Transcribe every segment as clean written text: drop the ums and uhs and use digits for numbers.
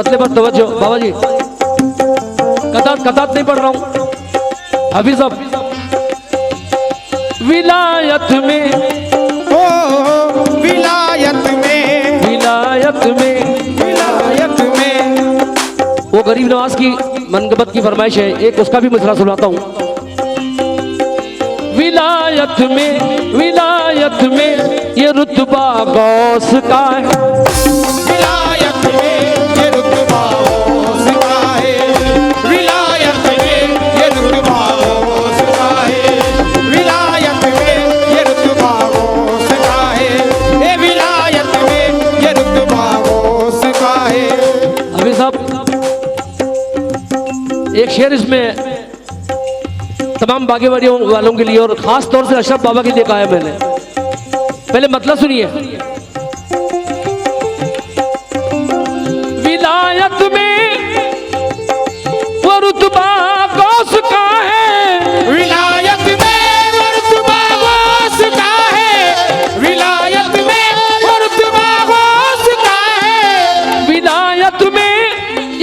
मतले पर तवज्जो बाबा जी, कतात नहीं पढ़ रहा हूं। हाफिज साहब, विलायत में, ओ विलायत में, विलायत में, विलायत में। वो गरीब नवाज की मनगबत की फरमाइश है, एक उसका भी मसला सुनाता हूं। विलायत में, विलायत में ये रुतबा गौस का है, विलायत में ये रुतबा गौस का है, विलायत में ये रुतबा गौस का है, विलायत में ये रुतबा गौस का है, ए विलायत में ये रुतबा गौस का है। अभी साहब एक शेर इसमें तमाम बागेवाड़ी वालों के लिए और खास तौर से अशरफ बाबा के लिए कहा है मैंने। पहले मतलब सुनिए। विलायत में वो रुतबा गौस का है, विलायत में वो रुतबा गौस का है, विलायत में वो रुतबा गौस का है, विलायत में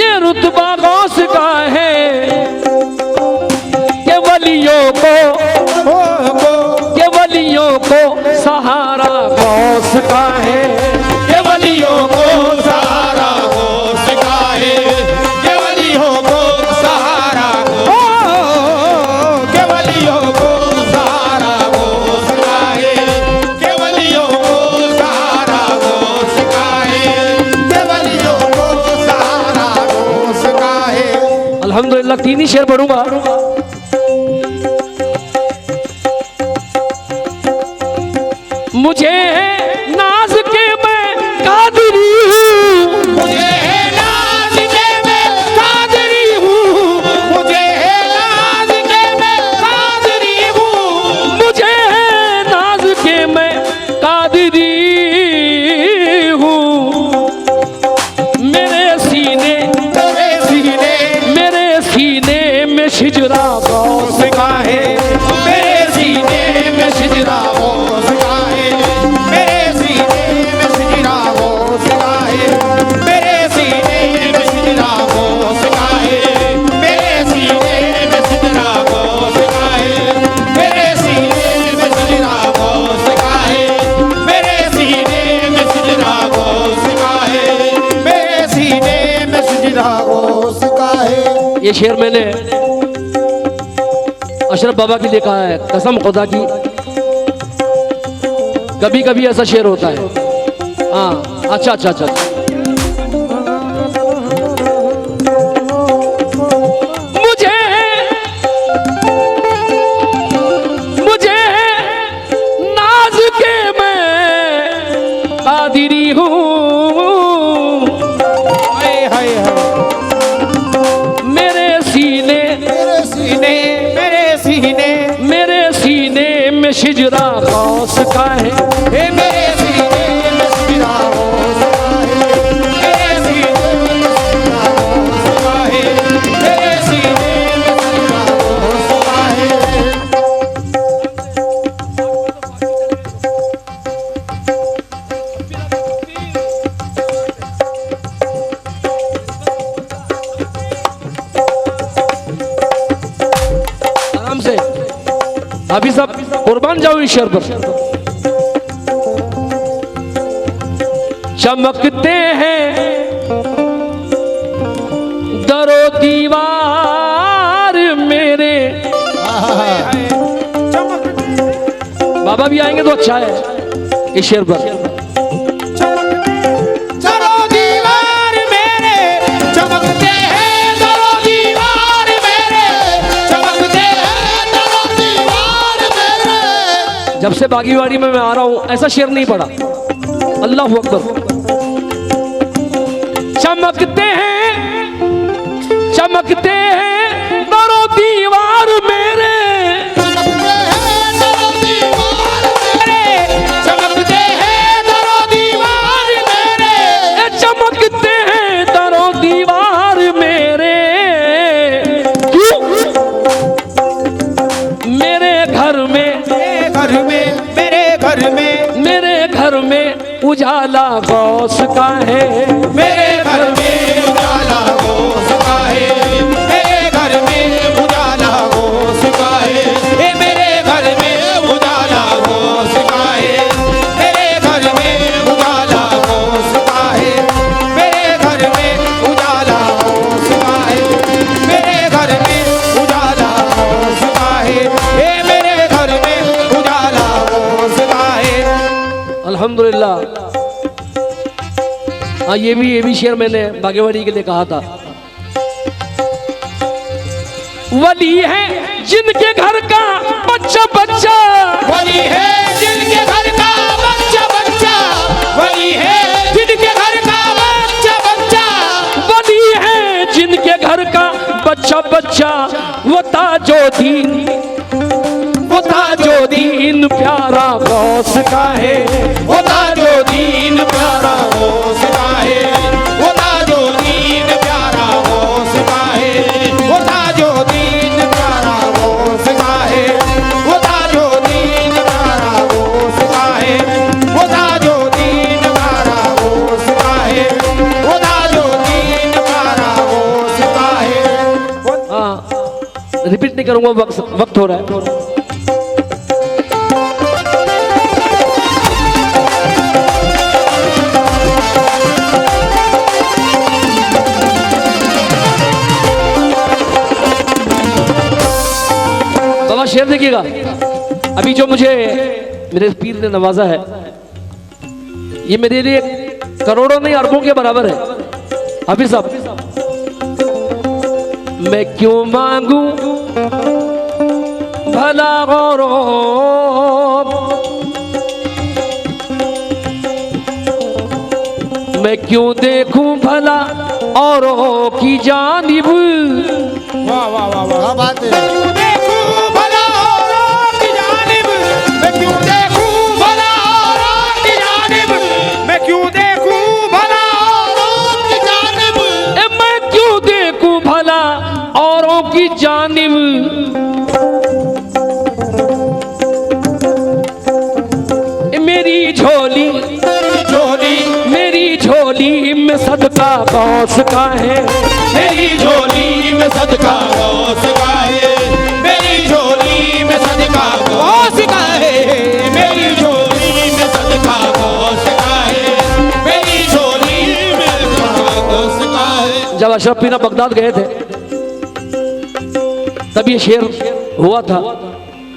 ये रुतबा गौस का है। के वलियों को सहारा गौस का है, ये वलियों को सहारा गौस का है, ये वलियों को सहारा, के वलियों को सहारा गौस का है, के वलियों को सहारा गौस का है, के वलियों को सहारा गौस का है। अल्हम्दुलिल्लाह 3 ही शेर पढ़ूंगा। मुझे नाज के मैं कादरी हूँ, मुझे नाज के मैं कादरी हूँ, मुझे नाज के मैं कादरी हूँ, मुझे नाज के मैं कादरी हूँ। मेरे सीने में शिजरा गौस का है, मेरे सीने में शिजरा गौस का है, मेरे सीने में शिजरा गौस का है, मेरे सीने में शिजरा गौस का है, मेरे सीने में शिजरा गौस का है, मेरे सीने में शिजरा गौस का है, मेरे सीने में शिजरा गौस का है, मेरे सीने में शिजरा गौस का है। ये शेर मैंने अशरफ बाबा के लिए कहा है, कसम खुदा की। कभी कभी ऐसा शेर होता है। हाँ अच्छा अच्छा अच्छा। मुझे नाज के मैं कादिरी हूँ, में शिजरा गौस का है, मेरे सीने में शिजरा गौस का है, मेरे सीने में शिजरा गौस का है, मेरे सीने में शिजरा गौस का है। आराम से अभी सब कुर्बान जाओ इस शेर पर। चमकते हैं दरो दीवार मेरे, बाबा भी आएंगे तो अच्छा है इस शेर पर। जब से बागीवाड़ी में मैं आ रहा हूं ऐसा शेर नहीं पड़ा। अल्लाह अकबर। चमकते हैं दरो दीवार मेरे, चमकते हैं दरो दीवार मेरे, चमकते हैं दरो दीवार मेरे, चमकते हैं दरो दीवार मेरे। क्यों? मेरे घर में उजाला गौस का है, मेरे घर में अल्हम्दुलिल्लाह। हाँ ये भी शेर मैंने बागेवाड़ी के लिए कहा था। वली है जिनके घर का बच्चा बच्चा, वली है जिनके घर का बच्चा बच्चा, वली है जिनके घर का बच्चा बच्चा, वली है जिनके घर का बच्चा बच्चा, वो ताजुद्दीन प्यारा गौस का है, वो ताजुद्दीन प्यारा गौस का है, वो ताजुद्दीन प्यारा गौस का है, वो ताजुद्दीन प्यारा गौस का है, वो ताजुद्दीन प्यारा गौस का है, वो ताजुद्दीन प्यारा गौस का है, वो ताजुद्दीन प्यारा गौस का है। हाँ रिपीट नहीं करूंगा, वक्त हो रहा है। बाबा शेर देखिएगा, अभी जो मुझे मेरे पीर ने नवाजा है, ये मेरे लिए करोड़ों नहीं अरबों के बराबर है। हाफिज साहब, मैं क्यों मांगू भला गौरव, मैं क्यों देखूं भला औरों की जानिब, वाह वाह वाह वाह बात है। मैं क्यों देखूं भला औरों की जानिब, मैं क्यों देखूं भला औरों की जानिब, मैं क्यों देखूं भला औरों की जानिब, मैं क्यों देखूं भला औरों की जानिब, मेरी झोली में सदका गौस का है, मेरी झोली में सदका गौस का है, मेरी झोली में सदका गौस का है, मेरी झोली में सदका गौस का है, मेरी झोली में सदका गौस का है। जब अशरफ पीना बगदाद गए थे तब ये शेर हुआ था,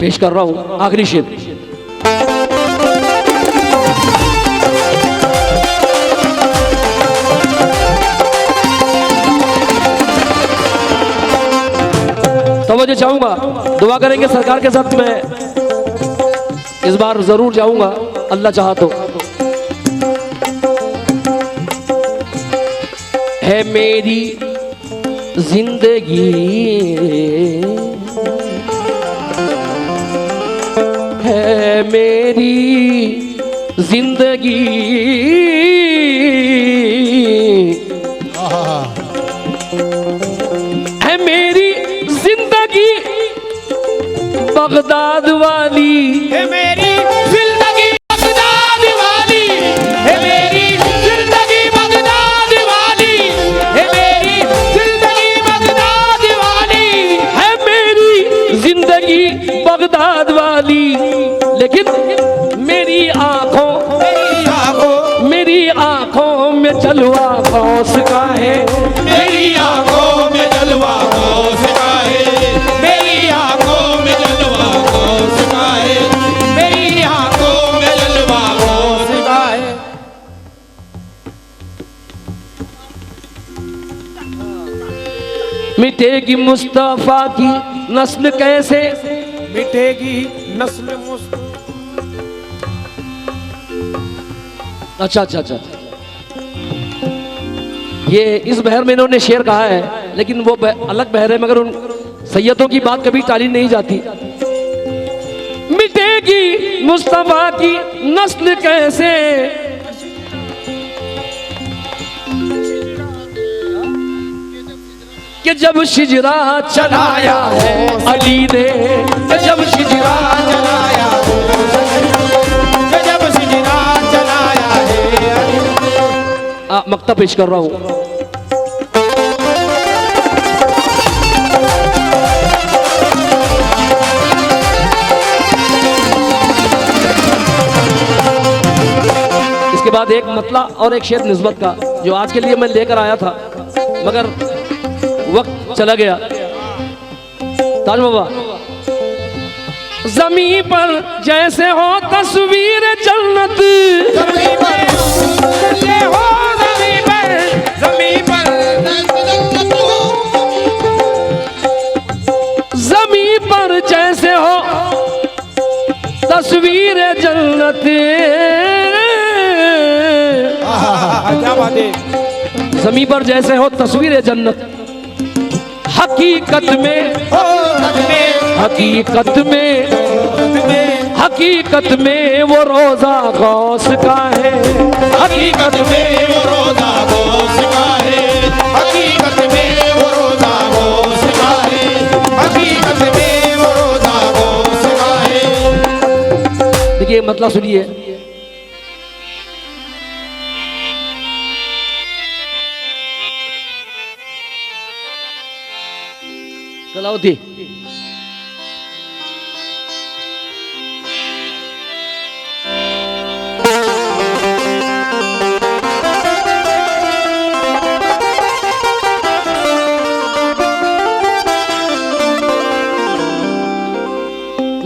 पेश कर रहा हूं आखिरी शेर। तो मुझे चाहूंगा दुआ करेंगे सरकार के साथ, मैं इस बार जरूर जाऊंगा अल्लाह चाहा तो। है मेरी जिंदगी, है मेरी जिंदगी, है मेरी जिंदगी बगदाद वाली, है मेरी जिंदगी बगदाद वाली, है मेरी जिंदगी बगदाद वाली, है मेरी जिंदगी बगदाद वाली, है मेरी जिंदगी बगदाद वाली, लेकिन मेरी आंखों में जलवा गौस का है, मेरी आंखों में जलवा गौस का है, मेरी आंखों में जलवा गौस का है, मेरी आंखों में जलवा गौस का है। मिटेगी मुस्तफा की नस्ल कैसे, मिटेगी नस्ल मुस्तफा। अच्छा, ये इस बहर में इन्होंने शेर कहा है, लेकिन वो अलग बहर है, मगर उन सैयदों की बात कभी टाली नहीं जाती। मिटेगी मुस्तफा की नस्ल कैसे, कि जब शिजरा चलाया है अली ने, जब शिजरा चलाया जब सिजरा चलाया है। मक्ता पेश कर रहा हूं। इसके बाद एक मतला और एक शेर निस्बत का, जो आज के लिए मैं लेकर आया था मगर वक्त चला गया। ताज बाबा जमी पर जैसे हो तस्वीर जन्नत, जमी पर ये हो जमी पर, जमी पर जमी पर जैसे हो तस्वीर जन्नत, क्या बात है। जमी पर जैसे हो तस्वीर जन्नत, हकीकत में ओ सच में, हकीकत में सच में, हकीकत में वो रोजा गौस का है, हकीकत में वो रोजा गौस का है, हकीकत में वो रोजा गौस का है, हकीकत में वो रोजा गौस का है। देखिए मतलब सुनिए, कलावती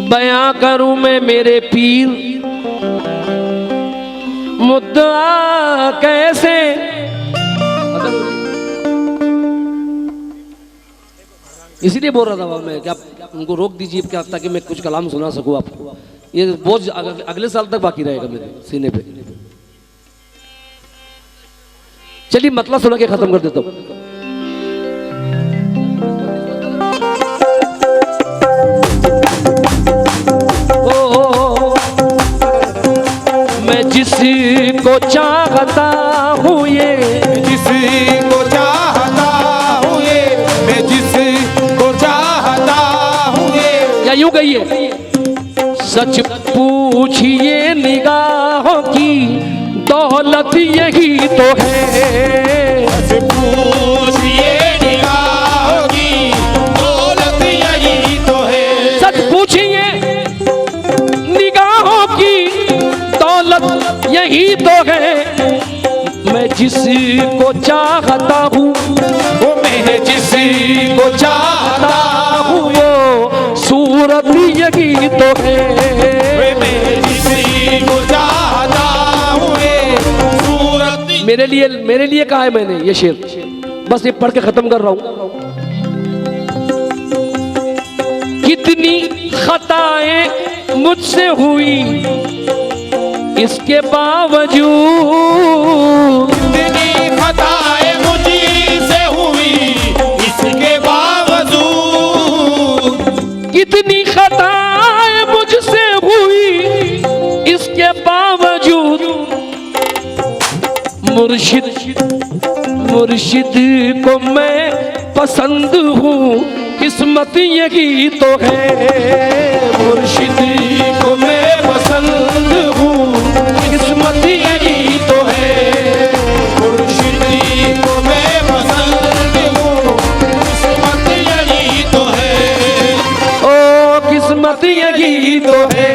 बयां करूं मैं मेरे पीर मुद्दा कैसे, इसीलिए बोल रहा था मैं कि आप उनको रोक दीजिए क्या, ताकि मैं कुछ कलाम सुना सकूं आपको। ये बोझ अगले साल तक बाकी रहेगा मेरे सीने पे। चलिए मतलब सुना के खत्म कर देता हूं। मैं जिसको चाहता हूँ ये, जिसको चाहता हूँ ये, मैं जिसको चाहता हूँ ये, या यूं कहिए, सच पूछिए निगाहों की दौलत यही तो है, सच पूछिए निगाहों की दौलत यही तो है, सच पूछिए निगाहों की दौलत यही तो है। मैं जिसको चाहता हूँ, वो मैं जिसको चाहता हूँ, वो सूरत यही तो है। वे मैं जिसको चाहता हूँ, ये सूरत मेरे लिए कहा है मैंने ये शेर, बस ये पढ़ के खत्म कर रहा हूं। कितनी खताएं मुझसे हुई इसके बावजूद, कितनी खताएं मुझसे हुई इसके बावजूद, कितनी खताएं मुझसे हुई इसके बावजूद, मुर्शिद को मैं पसंद हूँ किस्मत यही तो है। मुर्शिद को मैं पसंद हूँ किस्मत यही तो है। मुर्शिद को मैं पसंद हूँ, किस्मत यही तो है, ओ किस्मत यही तो है।